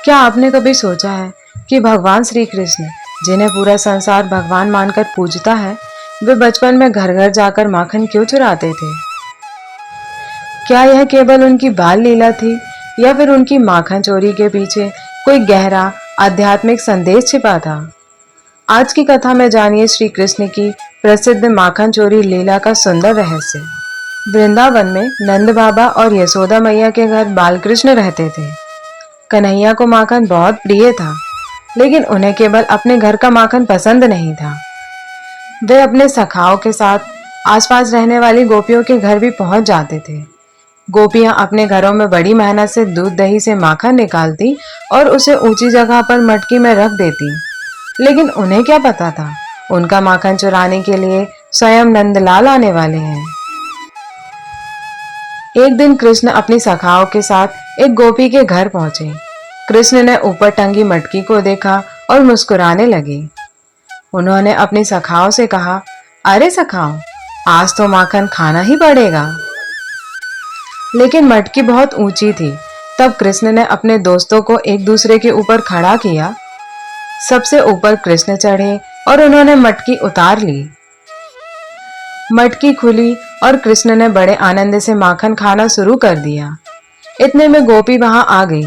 क्या आपने कभी सोचा है कि भगवान श्री कृष्ण, जिन्हें पूरा संसार भगवान मानकर पूजता है, वे बचपन में घर घर जाकर माखन क्यों चुराते थे? क्या यह केवल उनकी बाल लीला थी या फिर उनकी माखन चोरी के पीछे कोई गहरा आध्यात्मिक संदेश छिपा था? आज की कथा में जानिए श्री कृष्ण की प्रसिद्ध माखन चोरी लीला का सुंदर रहस्य। वृंदावन में नंद बाबा और यशोदा मैया के घर बालकृष्ण रहते थे। कन्हैया को माखन बहुत प्रिय था, लेकिन उन्हें केवल अपने घर का माखन पसंद नहीं था। वे अपने सखाओं के साथ आसपास रहने वाली गोपियों के घर भी पहुंच जाते थे। गोपियां अपने घरों में बड़ी मेहनत से दूध दही से माखन निकालती और उसे ऊंची जगह पर मटकी में रख देती, लेकिन उन्हें क्या पता था, उनका माखन चुराने के लिए स्वयं नंदलाल आने वाले हैं। एक दिन कृष्ण अपनी सखाओं के साथ एक गोपी के घर पहुंचे। कृष्ण ने ऊपर टंगी मटकी को देखा और मुस्कुराने लगे। उन्होंने अपनी सखाओं से कहा, अरे सखाओं, आज तो माखन खाना ही पड़ेगा। लेकिन मटकी बहुत ऊंची थी। तब कृष्ण ने अपने दोस्तों को एक दूसरे के ऊपर खड़ा किया। सबसे ऊपर कृष्ण चढ़े और उन्होंने मटकी उतार ली। मटकी खुली और कृष्ण ने बड़े आनंद से माखन खाना शुरू कर दिया। इतने में गोपी वहां आ गई।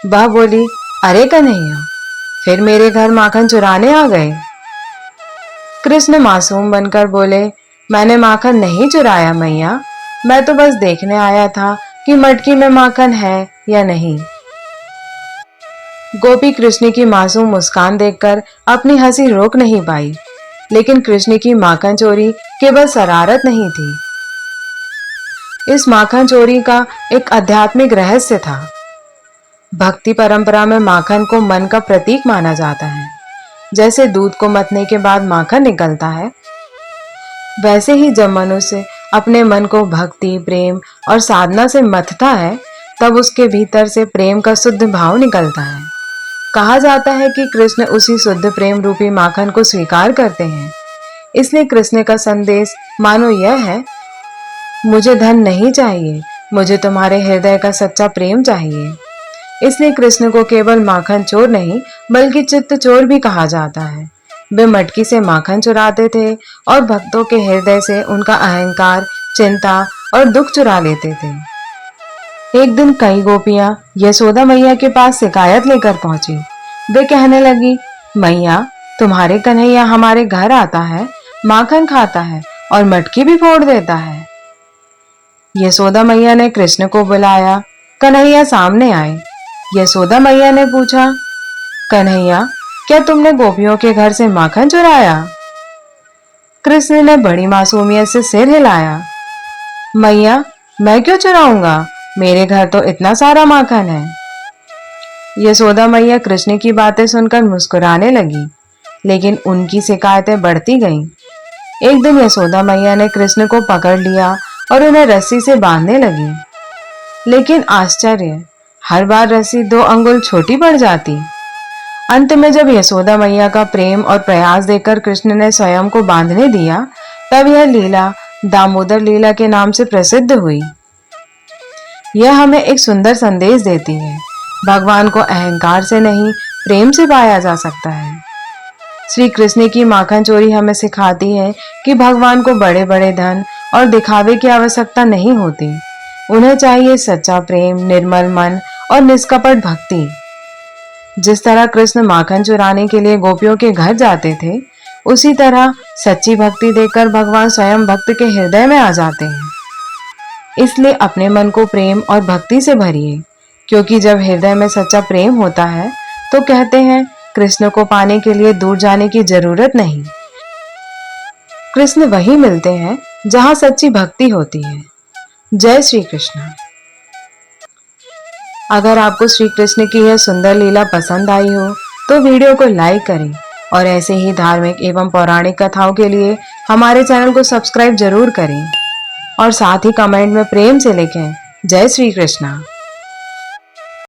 वह बोली, अरे कन्हैया, फिर मेरे घर माखन चुराने आ गए। कृष्ण मासूम बनकर बोले, मैंने माखन नहीं चुराया मैया, मैं तो बस देखने आया था कि मटकी में माखन है या नहीं। गोपी कृष्ण की मासूम मुस्कान देखकर अपनी हंसी रोक नहीं पाई, लेकिन कृष्ण की माखन चोरी केवल शरारत नहीं थी। इस माखन चोरी का एक आध्यात्मिक रहस्य था। भक्ति परंपरा में माखन को मन का प्रतीक माना जाता है। जैसे दूध को मथने के बाद माखन निकलता है, वैसे ही जब मनुष्य अपने मन को भक्ति, प्रेम और साधना से मथता है, तब उसके भीतर से प्रेम का शुद्ध भाव निकलता है। कहा जाता है कि कृष्ण उसी शुद्ध प्रेम रूपी माखन को स्वीकार करते हैं। इसलिए कृष्ण का संदेश मानो यह है, मुझे धन नहीं चाहिए, मुझे तुम्हारे हृदय का सच्चा प्रेम चाहिए। इसलिए कृष्ण को केवल माखन चोर नहीं, बल्कि चित्त चोर भी कहा जाता है। वे मटकी से माखन चुराते थे और भक्तों के हृदय से उनका अहंकार, चिंता और दुख चुरा लेते थे। एक दिन कई गोपियां यशोदा मैया के पास शिकायत लेकर पहुंची। वे कहने लगी, मैया, तुम्हारे कन्हैया हमारे घर आता है, माखन खाता है और मटकी भी फोड़ देता है। यशोदा मैया ने कृष्ण को बुलाया। कन्हैया सामने आए। यशोदा मैया ने पूछा, कन्हैया, क्या तुमने गोपियों के घर से माखन चुराया? कृष्ण ने बड़ी मासूमियत से सिर हिलाया। मैया, मैं क्यों चुराऊंगा, मेरे घर तो इतना सारा माखन है। यशोदा मैया कृष्ण की बातें सुनकर मुस्कुराने लगी, लेकिन उनकी शिकायतें बढ़ती गईं। एक दिन यशोदा मैया ने कृष्ण को पकड़ लिया और उन्हें रस्सी से बांधने लगी। लेकिन आश्चर्य, हर बार रस्सी 2 अंगुल छोटी पड़ जाती। अंत में जब यशोदा मैया का प्रेम और प्रयास देखकर कृष्ण ने स्वयं को बांधने दिया, तब यह लीला दामोदर लीला के नाम से प्रसिद्ध हुई। यह हमें एक सुंदर संदेश देती है, भगवान को अहंकार से नहीं, प्रेम से पाया जा सकता है। श्री कृष्ण की माखन चोरी हमें सिखाती है कि भगवान को बड़े बड़े धन और दिखावे की आवश्यकता नहीं होती। उन्हें चाहिए सच्चा प्रेम, निर्मल मन और निष्कपट भक्ति। जिस तरह कृष्ण माखन चुराने के लिए गोपियों के घर जाते थे, उसी तरह सच्ची भक्ति देखकर भगवान स्वयं भक्त के हृदय में आ जाते हैं। इसलिए अपने मन को प्रेम और भक्ति से भरिए, क्योंकि जब हृदय में सच्चा प्रेम होता है, तो कहते हैं, कृष्ण को पाने के लिए दूर जाने की जरूरत नहीं। कृष्ण वहीं मिलते हैं जहां सच्ची भक्ति होती है। जय श्री कृष्ण। अगर आपको श्री कृष्ण की यह सुंदर लीला पसंद आई हो, तो वीडियो को लाइक करें और ऐसे ही धार्मिक एवं पौराणिक कथाओं के लिए हमारे चैनल को सब्सक्राइब जरूर करें और साथ ही कमेंट में प्रेम से लिखें, जय श्री कृष्ण।